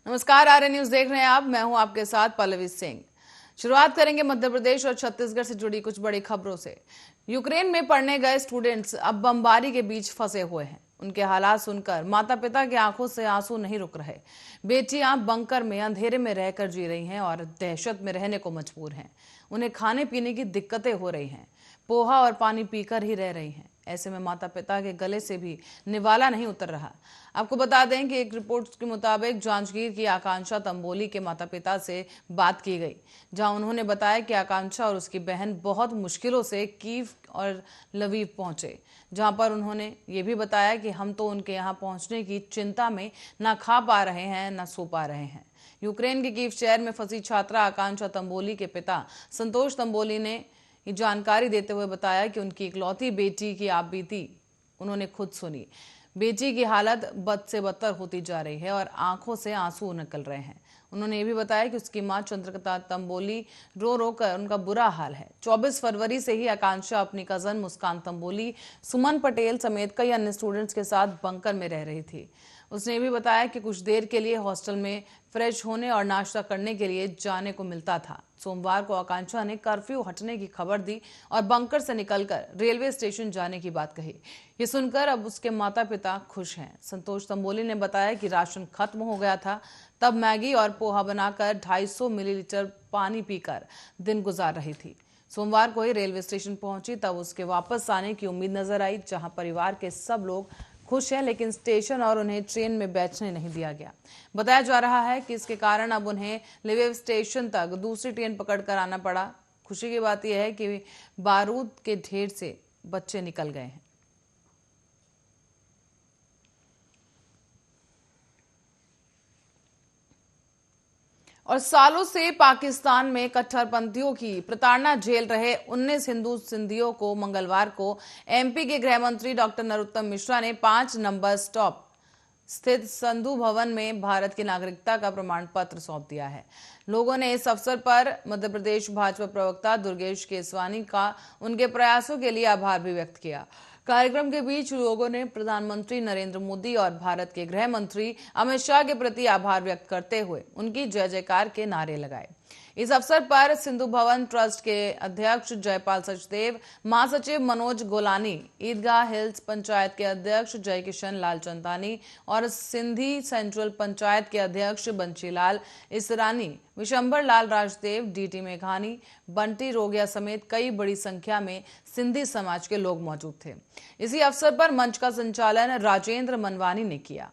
नमस्कार, आर्य न्यूज देख रहे हैं आप। मैं हूं आपके साथ पल्लवी सिंह। शुरुआत करेंगे मध्य प्रदेश और छत्तीसगढ़ से जुड़ी कुछ बड़ी खबरों से। यूक्रेन में पढ़ने गए स्टूडेंट्स अब बमबारी के बीच फंसे हुए हैं। उनके हालात सुनकर माता पिता की आंखों से आंसू नहीं रुक रहे। बेटियां बंकर में अंधेरे में रहकर जी रही हैं और दहशत में रहने को मजबूर हैं। उन्हें खाने पीने की दिक्कतें हो रही हैं। पोहा और पानी पीकर ही रह रही हैं। ऐसे में माता पिता के गले से भी निवाला नहीं उतर रहा। आपको बता दें कि एक रिपोर्ट के मुताबिक जांजगीर की आकांक्षा तंबोली के माता पिता से बात की गई, जहां उन्होंने बताया कि आकांक्षा और उसकी बहन बहुत मुश्किलों से कीव और लवीव पहुंचे, जहां पर उन्होंने ये भी बताया कि हम तो उनके यहाँ पहुंचने की चिंता में ना खा पा रहे हैं ना सो पा रहे हैं। यूक्रेन के कीव शहर में फंसी छात्रा आकांक्षा तंबोली के पिता संतोष तंबोली ने ये जानकारी देते हुए बताया कि उनकी इकलौती बेटी की आपबीती उन्होंने खुद सुनी। बेटी की हालत बद से बदतर होती जा रही है और आंखों से आंसू निकल रहे हैं। उन्होंने ये भी बताया कि उसकी मां चंद्रकला तंबोली रो रो कर उनका बुरा हाल है। 24 फरवरी से ही आकांक्षा अपनी कजन मुस्कान तंबोली, सुमन पटेल समेत कई अन्य स्टूडेंट्स के साथ बंकर में रह रही थी। उसने ये भी बताया कि कुछ देर के लिए हॉस्टल में फ्रेश होने और नाश्ता करने के लिए जाने को मिलता था। सोमवार को आकांक्षा ने कर्फ्यू हटने की खबर दी और बंकर से निकलकर रेलवे स्टेशन जाने की बात कही। ये सुनकर अब उसके माता पिता खुश हैं। संतोष तंबोली ने बताया कि राशन खत्म हो गया था, तब मैगी और पोहा बनाकर 250 मिलीलीटर पानी पीकर दिन गुजार रही थी। सोमवार को ही रेलवे स्टेशन पहुंची, तब उसके वापस आने की उम्मीद नजर आई, जहां परिवार के सब लोग खुश हैं, लेकिन स्टेशन और उन्हें ट्रेन में बैठने नहीं दिया गया। बताया जा रहा है कि इसके कारण अब उन्हें रेलवे स्टेशन तक दूसरी ट्रेन पकड़कर आना पड़ा। खुशी की बात यह है कि बारूद के ढेर से बच्चे निकल गए हैं। और सालों से पाकिस्तान में कट्टरपंथियों की प्रताड़ना झेल रहे 19 हिंदू सिंधियों को मंगलवार को एमपी के गृह मंत्री डॉक्टर नरोत्तम मिश्रा ने 5 नंबर स्टॉप स्थित संधु भवन में भारत की नागरिकता का प्रमाण पत्र सौंप दिया है। लोगों ने इस अवसर पर मध्य प्रदेश भाजपा प्रवक्ता दुर्गेश केसवानी का उनके प्रयासों के लिए आभार भी व्यक्त किया। कार्यक्रम के बीच लोगों ने प्रधानमंत्री नरेंद्र मोदी और भारत के गृह मंत्री अमित शाह के प्रति आभार व्यक्त करते हुए उनकी जय जयकार के नारे लगाए। इस अवसर पर सिंधु भवन ट्रस्ट के अध्यक्ष जयपाल सचदेव, महासचिव मनोज गोलानी, ईदगाह हिल्स पंचायत के अध्यक्ष जय किशन लाल चंदानी और सिंधी सेंट्रल पंचायत के अध्यक्ष बंशीलाल इसरानी, विशंबर लाल राजदेव, डीटी मेघानी, बंटी रोगिया समेत कई बड़ी संख्या में सिंधी समाज के लोग मौजूद थे। इसी अवसर पर मंच का संचालन राजेंद्र मनवानी ने किया।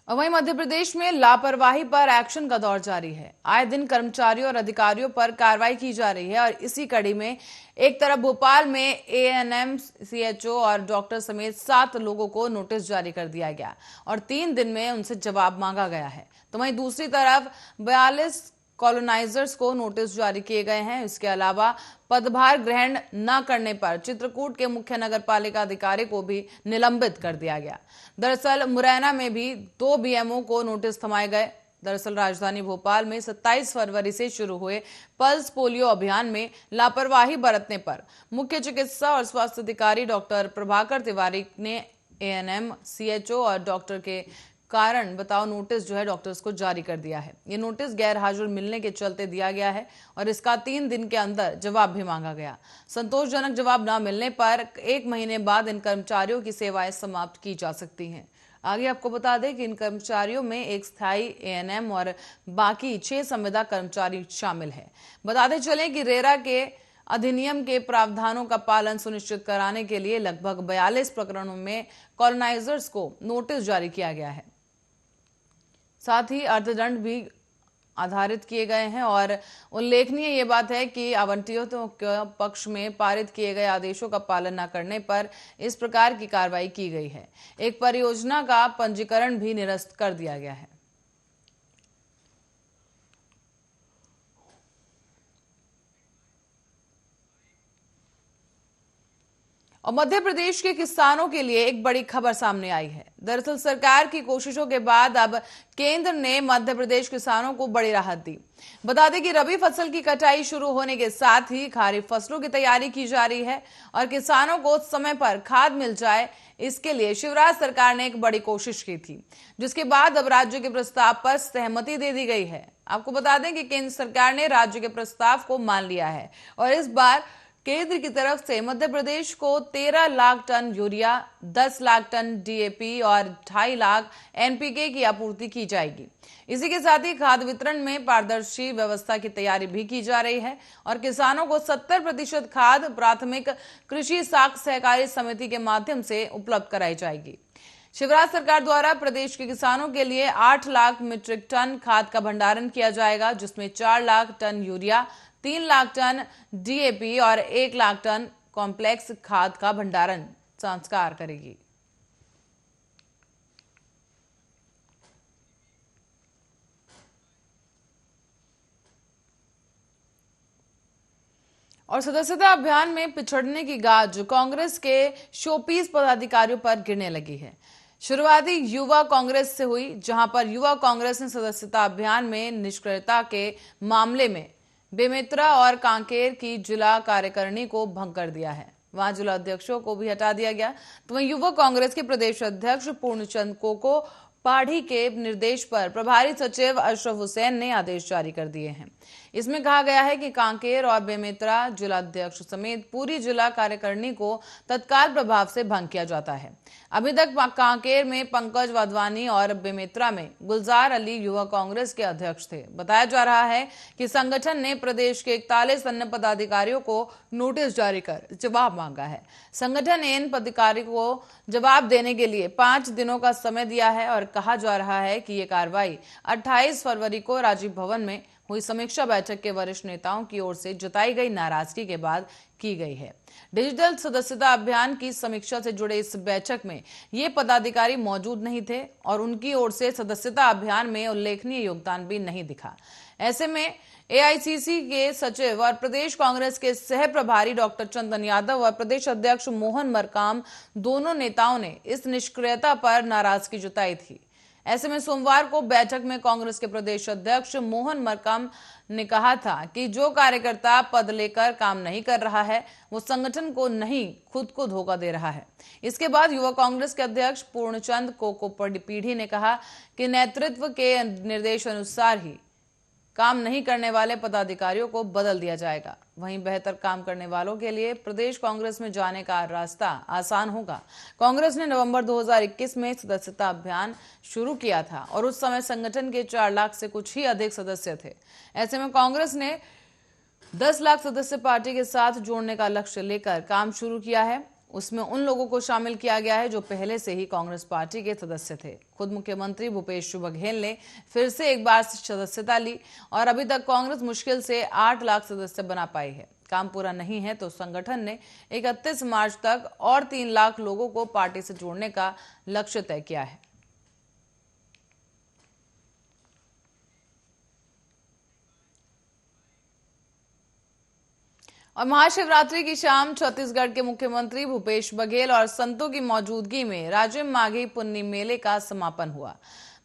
और वहीं मध्य प्रदेश में लापरवाही पर एक्शन का दौर जारी है। आए दिन कर्मचारियों और अधिकारियों पर कार्रवाई की जा रही है और इसी कड़ी में एक तरफ भोपाल में एएनएम, सीएचओ और डॉक्टर समेत 7 लोगों को नोटिस जारी कर दिया गया और 3 दिन में उनसे जवाब मांगा गया है। तो वहीं दूसरी तरफ 42 कॉलोनाइजर्स को नोटिस जारी किए गए हैं। इसके अलावा पदभार ग्रहण न करने पर चित्रकूट के मुख्य नगरपालिका अधिकारी को भी निलंबित कर दिया गया। दरअसल मुरैना में भी 2 बीएमओ को नोटिस थमाए गए। दरअसल राजधानी भोपाल में 27 फरवरी से शुरू हुए पल्स पोलियो अभियान में लापरवाही बरतने पर मुख्य चिकित्सा और स्वास्थ्य अधिकारी डॉक्टर प्रभाकर तिवारी ने एएनएम, सीएचओ और डॉक्टर के कारण बताओ नोटिस जो है डॉक्टर्स को जारी कर दिया है। ये नोटिस गैर हाजिर मिलने के चलते दिया गया है और इसका 3 दिन के अंदर जवाब भी मांगा गया। संतोषजनक जवाब न मिलने पर 1 महीने बाद इन कर्मचारियों की सेवाएं समाप्त की जा सकती हैं। आगे आपको बता दें कि इन कर्मचारियों में एक स्थायी एएनएम और बाकी 6 संविदा कर्मचारी शामिल है। बताते चले कि रेरा के अधिनियम के प्रावधानों का पालन सुनिश्चित कराने के लिए लगभग 42 प्रकरणों में कॉलोनाइजर्स को नोटिस जारी किया गया है। साथ ही अर्थदंड भी आधारित किए गए हैं और उल्लेखनीय ये बात है कि आवंटियों के पक्ष में पारित किए गए आदेशों का पालन न करने पर इस प्रकार की कार्रवाई की गई है। एक परियोजना का पंजीकरण भी निरस्त कर दिया गया है। और मध्य प्रदेश के किसानों के लिए एक बड़ी खबर सामने आई है। दरअसल सरकार की कोशिशों के बाद अब केंद्र ने मध्य प्रदेश किसानों को बड़ी राहत दी। बता दें कि रबी फसल की कटाई शुरू होने के साथ ही खरीफ फसलों की तैयारी की जा रही है और किसानों को समय पर खाद मिल जाए, इसके लिए शिवराज सरकार ने एक बड़ी कोशिश की थी, जिसके बाद अब राज्य के प्रस्ताव पर सहमति दे दी गई है। आपको बता दें कि केंद्र सरकार ने राज्य के प्रस्ताव को मान लिया है और इस बार केंद्र की तरफ से मध्य प्रदेश को 13 lakh ton urea, 10 lakh ton DAP और 2.5 लाख एनपीके की आपूर्ति की जाएगी। इसी के साथ ही खाद वितरण में पारदर्शी व्यवस्था की तैयारी भी की जा रही है और किसानों को 70% खाद प्राथमिक कृषि साख सहकारी समिति के माध्यम से उपलब्ध कराई जाएगी। शिवराज सरकार द्वारा प्रदेश के किसानों के लिए 8 लाख मीट्रिक टन खाद का भंडारण किया जाएगा, जिसमें 4 lakh ton urea, 3 lakh ton DAP और 1 लाख टन कॉम्प्लेक्स खाद का भंडारण संस्कार करेगी। और सदस्यता अभियान में पिछड़ने की गाज कांग्रेस के शोपीस पदाधिकारियों पर गिरने लगी है। शुरुआती युवा कांग्रेस से हुई, जहां पर युवा कांग्रेस ने सदस्यता अभियान में निष्क्रियता के मामले में बेमेतरा और कांकेर की जिला कार्यकारिणी को भंग कर दिया है। वहां जिला अध्यक्षों को भी हटा दिया गया। तो वहीं युवा कांग्रेस के प्रदेश अध्यक्ष पूर्णचंद कोको पाढ़ी के निर्देश पर प्रभारी सचिव अशरफ हुसैन ने आदेश जारी कर दिए हैं। इसमें कहा गया है कि कांकेर और बेमेतरा जिलाध्यक्ष समेत पूरी जिला कार्यकारिणी को तत्काल प्रभाव से भंग किया जाता है। अभी तक कांकेर में पंकज वाधवानी और बेमेतरा में गुलजार अली युवा कांग्रेस के अध्यक्ष थे। बताया जा रहा है कि संगठन ने प्रदेश के 41 अन्य पदाधिकारियों को नोटिस जारी कर जवाब मांगा है। संगठन ने इन पदाधिकारियों को जवाब देने के लिए 5 दिनों का समय दिया है और कहा जा रहा है कि ये कार्रवाई 28 फरवरी को राजीव भवन में हुई समीक्षा बैठक के वरिष्ठ नेताओं की ओर से जताई गई नाराजगी के बाद की गई है। डिजिटल सदस्यता अभियान की समीक्षा से जुड़े इस बैठक में ये पदाधिकारी मौजूद नहीं थे और उनकी ओर से सदस्यता अभियान में उल्लेखनीय योगदान भी नहीं दिखा। ऐसे में एआईसीसी के सचिव और प्रदेश कांग्रेस के सह प्रभारी डॉक्टर चंदन यादव और प्रदेश अध्यक्ष मोहन मरकाम दोनों नेताओं ने इस निष्क्रियता पर नाराजगी जताई थी। ऐसे में सोमवार को बैठक में कांग्रेस के प्रदेश अध्यक्ष मोहन मरकाम ने कहा था कि जो कार्यकर्ता पद लेकर काम नहीं कर रहा है वो संगठन को नहीं खुद को धोखा दे रहा है। इसके बाद युवा कांग्रेस के अध्यक्ष पूर्णचंद कोको पीढ़ी ने कहा कि नेतृत्व के निर्देश अनुसार ही काम नहीं करने वाले पदाधिकारियों को बदल दिया जाएगा। वहीं बेहतर काम करने वालों के लिए प्रदेश कांग्रेस में जाने का रास्ता आसान होगा। कांग्रेस ने नवंबर 2021 में सदस्यता अभियान शुरू किया था और उस समय संगठन के 4 लाख से कुछ ही अधिक सदस्य थे। ऐसे में कांग्रेस ने 10 लाख सदस्य पार्टी के साथ जोड़ने का लक्ष्य लेकर काम शुरू किया है। उसमें उन लोगों को शामिल किया गया है जो पहले से ही कांग्रेस पार्टी के सदस्य थे। खुद मुख्यमंत्री भूपेश बघेल ने फिर से एक बार सदस्यता ली और अभी तक कांग्रेस मुश्किल से 8 लाख सदस्य बना पाई है। काम पूरा नहीं है तो संगठन ने 31 मार्च तक और 3 लाख लोगों को पार्टी से जोड़ने का लक्ष्य तय किया है। और महाशिवरात्रि की शाम छत्तीसगढ़ के मुख्यमंत्री भूपेश बघेल और संतों की मौजूदगी में राजिम माघी पुन्नी मेले का समापन हुआ।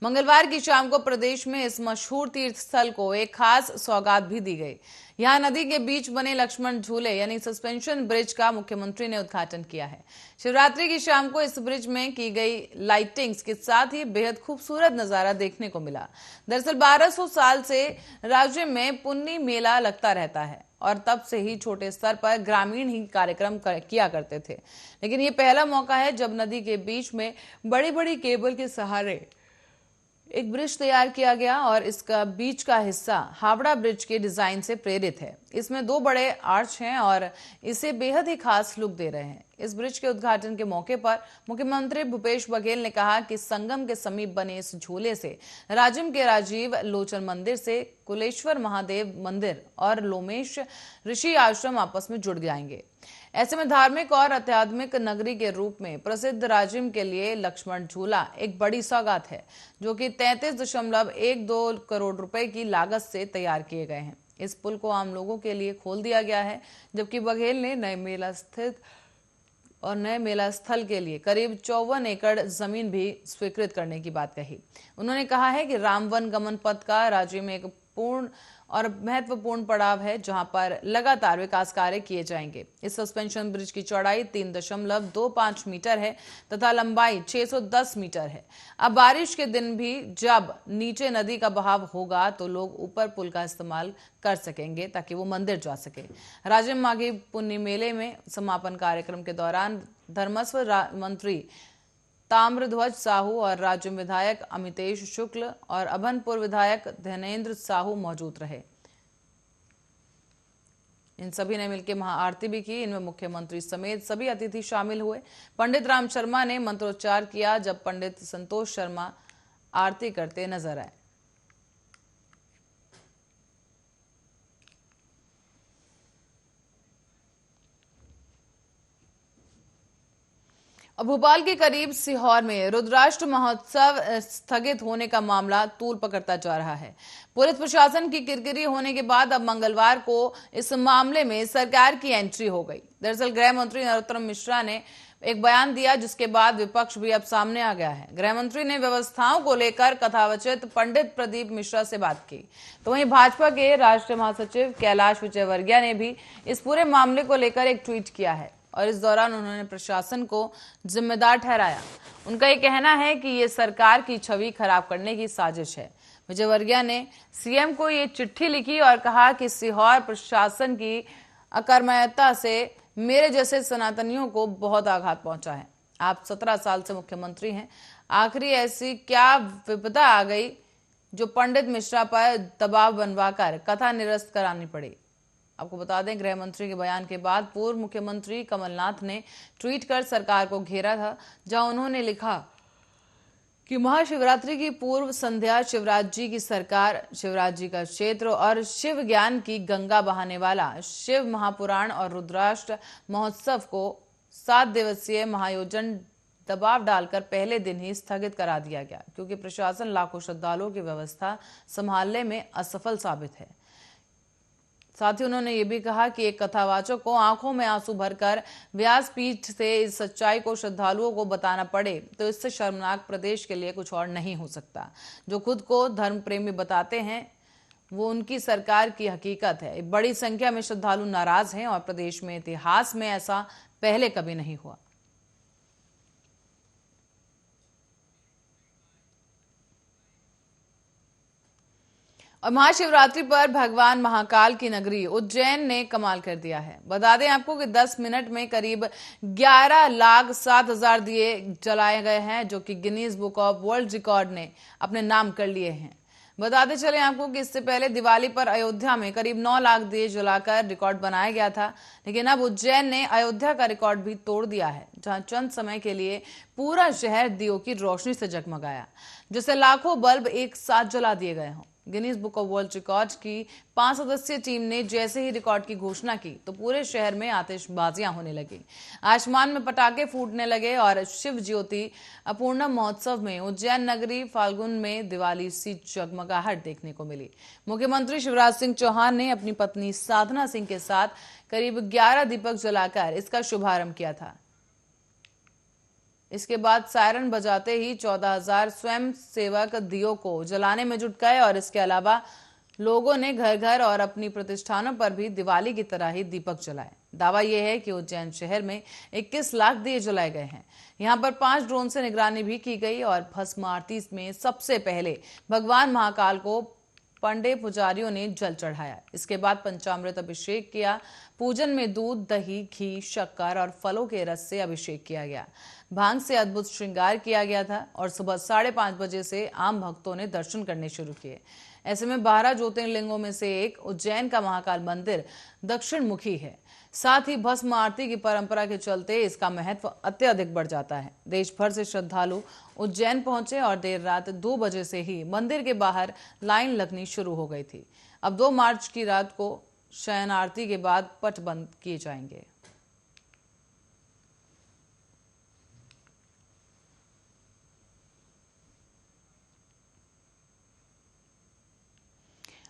मंगलवार की शाम को प्रदेश में इस मशहूर तीर्थ स्थल को एक खास सौगात भी दी गई। यहां नदी के बीच बने लक्ष्मण झूले यानी सस्पेंशन ब्रिज का मुख्यमंत्री ने उद्घाटन किया है। शिवरात्रि की शाम को इस ब्रिज में की गई लाइटिंग्स के साथ ही बेहद खूबसूरत नजारा देखने को मिला। दरअसल 1200 साल से राज्य में पुन्नी मेला लगता रहता है और तब से ही छोटे स्तर पर ग्रामीण ही कार्यक्रम किया करते थे, लेकिन ये पहला मौका है जब नदी के बीच में बड़ी बड़ी केबल के सहारे एक ब्रिज तैयार किया गया और इसका बीच का हिस्सा हावड़ा ब्रिज के डिजाइन से प्रेरित है। इसमें 2 बड़े आर्च हैं और इसे बेहद ही खास लुक दे रहे हैं। इस ब्रिज के उद्घाटन के मौके पर मुख्यमंत्री भूपेश बघेल ने कहा कि संगम के समीप बने इस झूले से राजिम के राजीव लोचन मंदिर से कुलेश्वर महादेव मंदिर और लोमेश ऋषि आश्रम आपस में जुड़ जाएंगे। ऐसे में धार्मिक और आध्यात्मिक नगरी के रूप में प्रसिद्ध राजिम के लिए लक्ष्मण झूला एक बड़ी सौगात है, जो कि 33.12 करोड़ रुपए की लागत से तैयार किए गए हैं। इस पुल को आम लोगों के लिए खोल दिया गया है, जबकि बघेल ने नए मेला स्थल के लिए करीब 54 एकड़ जमीन भी स्वीकृत करने की बात कही। उन्होंने कहा है कि रामवन गमन पथ का राज्य में एक पूर्ण और महत्वपूर्ण पड़ाव है जहां पर लगातार विकास कार्य किए जाएंगे। इस सस्पेंशन ब्रिज की चौड़ाई 3.25 मीटर है तथा लंबाई 610 मीटर है। अब बारिश के दिन भी जब नीचे नदी का बहाव होगा तो लोग ऊपर पुल का इस्तेमाल कर सकेंगे ताकि वो मंदिर जा सके। राजिम माघी पुन्नी मेले में समापन कार्यक्रम के दौरान धर्मस्व मंत्री ताम्रध्वज साहू और राज्य विधायक अमितेश शुक्ल और अभनपुर विधायक धनेन्द्र साहू मौजूद रहे। इन सभी ने मिलकर महाआरती भी की। इनमें मुख्यमंत्री समेत सभी अतिथि शामिल हुए। पंडित राम शर्मा ने मंत्रोच्चार किया जब पंडित संतोष शर्मा आरती करते नजर आए। और भोपाल के करीब सीहोर में रुद्राष्ट्र महोत्सव स्थगित होने का मामला तूल पकड़ता जा रहा है। पुलिस प्रशासन की किरकिरी होने के बाद अब मंगलवार को इस मामले में सरकार की एंट्री हो गई। दरअसल गृह मंत्री नरोत्तम मिश्रा ने एक बयान दिया जिसके बाद विपक्ष भी अब सामने आ गया है। गृह मंत्री ने व्यवस्थाओं को लेकर कथावचित पंडित प्रदीप मिश्रा से बात की, तो वहीं भाजपा के राष्ट्रीय महासचिव कैलाश विजयवर्गीय ने भी इस पूरे मामले को लेकर एक ट्वीट किया है और इस दौरान उन्होंने प्रशासन को जिम्मेदार ठहराया। उनका ये कहना है कि ये सरकार की छवि खराब करने की साजिश है। विजयवर्गीय ने सीएम को ये चिट्ठी लिखी और कहा कि सीहोर प्रशासन की अकर्मण्यता से मेरे जैसे सनातनियों को बहुत आघात पहुंचा है। आप 17 साल से मुख्यमंत्री हैं, आखिरी ऐसी क्या विपदा आ गई जो पंडित मिश्रा पर दबाव बनवाकर कथा निरस्त करानी पड़ी। आपको बता दें, गृह मंत्री के बयान के बाद पूर्व मुख्यमंत्री कमलनाथ ने ट्वीट कर सरकार को घेरा था, जहां उन्होंने लिखा कि महाशिवरात्रि की पूर्व संध्या शिवराज जी की सरकार, शिवराज जी का क्षेत्र और शिव ज्ञान की गंगा बहाने वाला शिव महापुराण और रुद्राष्ट्र महोत्सव को 7 दिवसीय महायोजन दबाव डालकर पहले दिन ही स्थगित करा दिया गया, क्योंकि प्रशासन लाखों श्रद्धालुओं की व्यवस्था संभालने में असफल साबित है। साथ ही उन्होंने ये भी कहा कि एक कथावाचक को आंखों में आंसू भरकर व्यासपीठ से इस सच्चाई को श्रद्धालुओं को बताना पड़े तो इससे शर्मनाक प्रदेश के लिए कुछ और नहीं हो सकता। जो खुद को धर्म प्रेमी बताते हैं वो उनकी सरकार की हकीकत है। बड़ी संख्या में श्रद्धालु नाराज हैं और प्रदेश में इतिहास में ऐसा पहले कभी नहीं हुआ। और महाशिवरात्रि पर भगवान महाकाल की नगरी उज्जैन ने कमाल कर दिया है। बता दें आपको कि 10 मिनट में करीब 11,07,000 दिए जलाए गए हैं, जो कि Guinness book of world record ने अपने नाम कर लिए हैं। बताते चले आपको कि इससे पहले दिवाली पर अयोध्या में करीब 9 लाख दिए जलाकर रिकॉर्ड बनाया गया था, लेकिन अब उज्जैन ने अयोध्या का रिकॉर्ड भी तोड़ दिया है, जहां चंद समय के लिए पूरा शहर दियों की रोशनी से जगमगाया, जिससे लाखों बल्ब एक साथ जला दिए गए हों। Guinness book of world record की 5 सदस्यीय टीम ने जैसे ही रिकॉर्ड की घोषणा की तो पूरे शहर में आतिशबाजियां होने लगी, आसमान में पटाखे फूटने लगे और शिव ज्योति अपूर्णम महोत्सव में उज्जैन नगरी फाल्गुन में दिवाली सी जगमगाहट देखने को मिली। मुख्यमंत्री शिवराज सिंह चौहान ने अपनी पत्नी साधना सिंह के साथ करीब 11 दीपक जलाकर इसका शुभारंभ किया था। इसके बाद सायरन बजाते ही 14,000 स्वयं सेवक दियों को जलाने में जुट गए और इसके अलावा लोगों ने घर घर और अपनी प्रतिष्ठानों पर भी दिवाली की तरह ही दीपक जलाए। दावा यह है कि उज्जैन शहर में 21 लाख दिए जलाए गए हैं। यहां पर 5 ड्रोन से निगरानी भी की गई और भस्म आरती में सबसे पहले भगवान महाकाल को पंडे पुजारियों ने जल चढ़ाया। इसके बाद पंचामृत अभिषेक किया। पूजन में दूध, दही, घी, शक्कर और फलों के रस से अभिषेक किया गया। भांग से अद्भुत श्रृंगार किया गया था और सुबह 5:30 बजे से आम भक्तों ने दर्शन करने शुरू किए। ऐसे में 12 ज्योतिर्लिंगों में से एक उज्जैन का महाकाल मंदिर दक्षिण मुखी है। साथ ही भस्म आरती की परंपरा के चलते इसका महत्व अत्यधिक बढ़ जाता है। देश भर से श्रद्धालु उज्जैन पहुंचे और देर रात 2 बजे से ही मंदिर के बाहर लाइन लगनी शुरू हो गई थी। अब 2 मार्च की रात को शयन आरती के बाद पट बंद किए जाएंगे।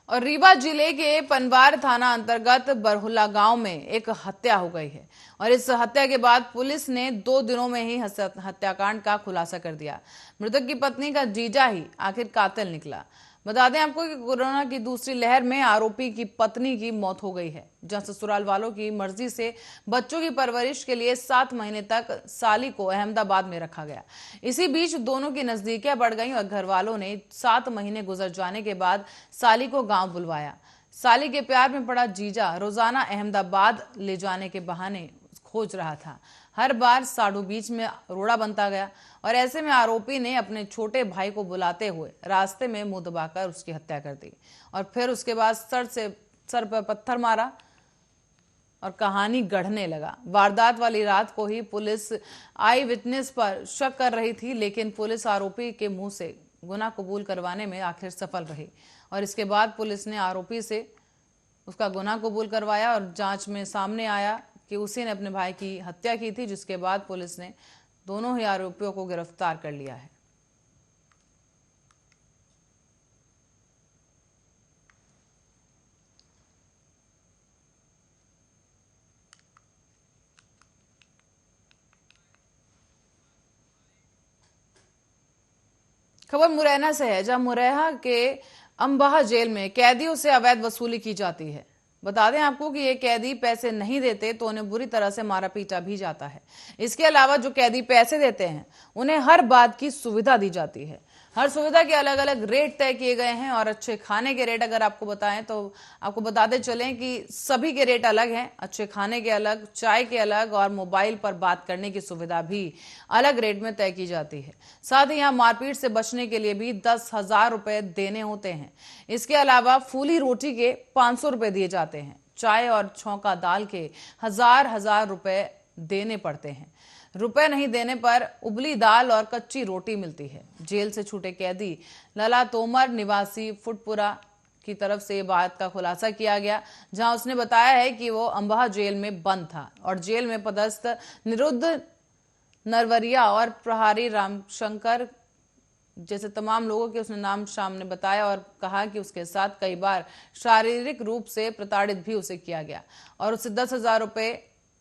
और रीवा जिले के पनवार थाना अंतर्गत बरहुल्ला गांव में एक हत्या हो गई है और इस हत्या के बाद पुलिस ने 2 दिनों में ही हत्याकांड का खुलासा कर दिया। मृतक की पत्नी का जीजा ही आखिर कातिल निकला। बता दें आपको कि कोरोना की दूसरी लहर में आरोपी की पत्नी की मौत हो गई है, जहां ससुराल वालों की मर्जी से बच्चों की परवरिश के लिए 7 महीने तक साली को अहमदाबाद में रखा गया। इसी बीच दोनों की नजदीकियां बढ़ गईं और घर वालों ने 7 महीने गुजर जाने के बाद साली को गांव बुलवाया। साली के प्यार में पड़ा जीजा रोजाना अहमदाबाद ले जाने के बहाने खोज रहा था। हर बार साडू बीच में रोड़ा बनता गया और ऐसे में आरोपी ने अपने छोटे भाई को बुलाते हुए रास्ते में मुंह दबाकर उसकी हत्या कर दी और फिर उसके बाद सर पर पत्थर मारा और कहानी गढ़ने लगा। वारदात वाली रात को ही पुलिस आई विटनेस पर शक कर रही थी, लेकिन पुलिस आरोपी के मुंह से गुनाह कबूल करवाने में आखिर सफल रही और इसके बाद पुलिस ने आरोपी से उसका गुनाह कबूल करवाया और जांच में सामने आया कि उसी ने अपने भाई की हत्या की थी, जिसके बाद पुलिस ने दोनों ही आरोपियों को गिरफ्तार कर लिया है। खबर मुरैना से है, जहां मुरैना के अंबाह जेल में कैदियों से अवैध वसूली की जाती है। बता दें आपको कि ये कैदी पैसे नहीं देते तो उन्हें बुरी तरह से मारा पीटा भी जाता है। इसके अलावा जो कैदी पैसे देते हैं उन्हें हर बात की सुविधा दी जाती है। हर सुविधा के अलग अलग रेट तय किए गए हैं और अच्छे खाने के रेट अगर आपको बताएं तो आपको बताते चलें कि सभी के रेट अलग हैं। अच्छे खाने के अलग, चाय के अलग और मोबाइल पर बात करने की सुविधा भी अलग रेट में तय की जाती है। साथ ही यहाँ मारपीट से बचने के लिए भी 10,000 रुपए देने होते हैं। इसके अलावा फूली रोटी के 500 रुपए दिए जाते हैं। चाय और छौंका दाल के हजार रुपए देने पड़ते हैं। रुपए नहीं देने पर उबली दाल और कच्ची रोटी मिलती है। जेल से छूटे कैदी लला तोमर निवासी फुटपुरा की तरफ से बात का खुलासा किया गया, जहां उसने बताया है कि वो अंबाह जेल में बंद था और जेल में पदस्थ निरुद्ध नरवरिया और प्रहारी रामशंकर जैसे तमाम लोगों के उसने नाम सामने बताया और कहा कि उसके साथ कई बार शारीरिक रूप से प्रताड़ित भी उसे किया गया और उससे 10,000 रुपए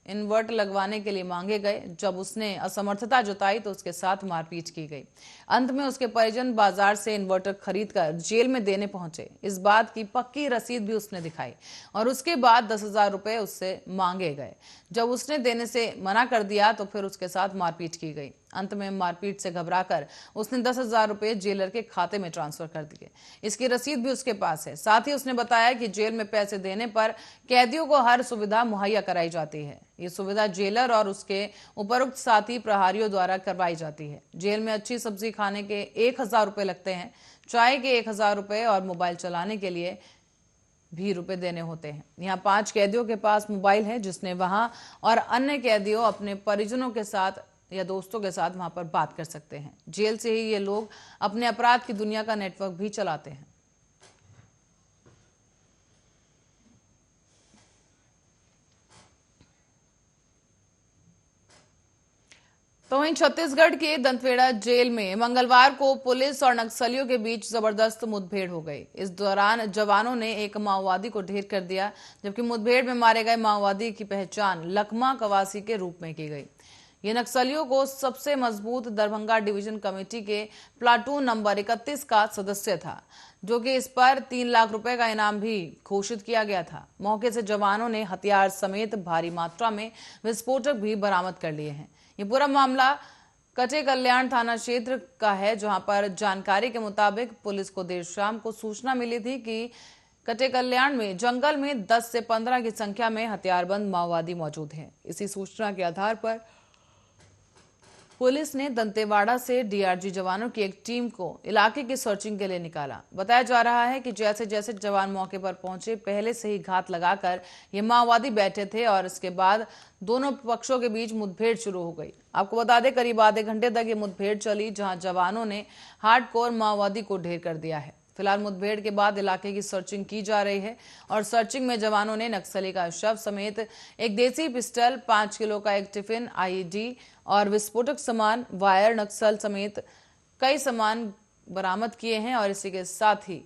इन्वर्टर लगवाने के लिए मांगे गए। जब उसने असमर्थता जताई तो उसके साथ मारपीट की गई। अंत में उसके परिजन बाजार से इन्वर्टर खरीदकर जेल में देने पहुंचे। इस बात की पक्की रसीद भी उसने दिखाई और उसके बाद 10,000 रुपए उससे मांगे गए। जब उसने देने से मना कर दिया तो फिर उसके साथ मारपीट की गई। अंत में मारपीट से घबराकर उसने 10,000 रुपए जेलर के खाते में ट्रांसफर कर दिए। इसकी रसीद भी उसके पास है। साथ ही उसने बताया कि जेल में पैसे देने पर कैदियों को हर सुविधा मुहैया कराई जाती है। ये सुविधा जेलर और उसके उपरोक्त साथी प्रहारियों द्वारा करवाई जाती है। जेल में अच्छी सब्जी खाने के 1,000 रुपए लगते हैं। चाय के 1,000 रुपए और मोबाइल चलाने के लिए भी रुपए देने होते हैं। यहाँ 5 कैदियों के पास मोबाइल है, जिसने वहां और अन्य कैदियों अपने परिजनों के साथ या दोस्तों के साथ वहां पर बात कर सकते हैं। जेल से ही ये लोग अपने अपराध की दुनिया का नेटवर्क भी चलाते हैं। तो वहीं छत्तीसगढ़ के दंतेवाड़ा जेल में मंगलवार को पुलिस और नक्सलियों के बीच जबरदस्त मुठभेड़ हो गई। इस दौरान जवानों ने एक माओवादी को ढेर कर दिया, जबकि मुठभेड़ में मारे गए माओवादी की पहचान लकमा कवासी के रूप में की गई। ये नक्सलियों को सबसे मजबूत दरभंगा डिवीजन कमेटी के प्लाटून नंबर 31 का सदस्य था, जो कि इस पर 3 लाख रुपए का इनाम भी घोषित किया गया था। मौके से जवानों ने हथियार समेत भारी मात्रा में विस्फोटक भी बरामद कर लिए हैं। ये पूरा मामला कटे कल्याण थाना क्षेत्र का है, जहां पर जानकारी के मुताबिक पुलिस को देर शाम को सूचना मिली थी कि कटे कल्याण में जंगल में 10 से 15 की संख्या में हथियारबंद माओवादी मौजूद हैं। इसी सूचना के आधार पर पुलिस ने दंतेवाड़ा से डीआरजी जवानों की एक टीम को इलाके की सर्चिंग के लिए निकाला। बताया जा रहा है कि जैसे जैसे जवान मौके पर पहुंचे, पहले से ही घात लगाकर ये माओवादी बैठे थे और इसके बाद दोनों पक्षों के बीच मुठभेड़ शुरू हो गई। आपको बता दें, करीब आधे घंटे तक ये मुठभेड़ चली, जहां जवानों ने हार्डकोर माओवादी को ढेर कर दिया है। फिलहाल मुठभेड़ के बाद इलाके की सर्चिंग की जा रही है और सर्चिंग में जवानों ने नक्सली का शव समेत एक देसी पिस्टल, 5 किलो का एक टिफिन, आईईडी और विस्फोटक सामान, वायर, नक्सल समेत कई सामान बरामद किए हैं और इसी के साथ ही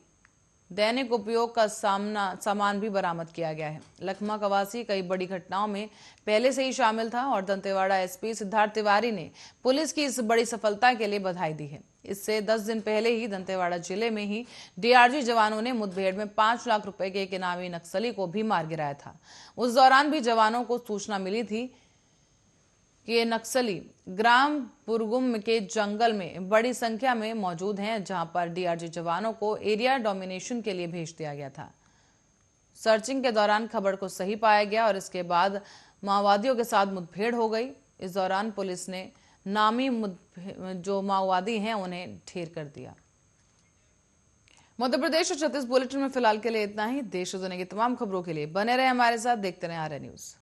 दैनिक उपयोग का सामान भी बरामद किया गया है। लखमा कवासी कई बड़ी घटनाओं में पहले से ही शामिल था और दंतेवाड़ा एसपी सिद्धार्थ तिवारी ने पुलिस की इस बड़ी सफलता के लिए बधाई दी है। इससे 10 दिन पहले ही दंतेवाड़ा जिले में ही डीआरजी जवानों ने मुठभेड़ में 5 लाख रुपए के एक इनामी नक्सली को भी मार गिराया था। उस दौरान भी जवानों को सूचना मिली थी कि ये नक्सली ग्राम पुरगुम के जंगल में बड़ी संख्या में मौजूद हैं, जहां पर डीआरजी जवानों को एरिया डोमिनेशन के लिए भेज दिया गया था। सर्चिंग के दौरान खबर को सही पाया गया और इसके बाद माओवादियों के साथ मुठभेड़ हो गई। इस दौरान पुलिस ने नामी जो माओवादी हैं उन्हें ढेर कर दिया। मध्य प्रदेश और छत्तीसगढ़ बुलेटिन में फिलहाल के लिए इतना ही। देश और दुनिया की तमाम खबरों के लिए बने रहे हमारे साथ, देखते रहे आर्य न्यूज।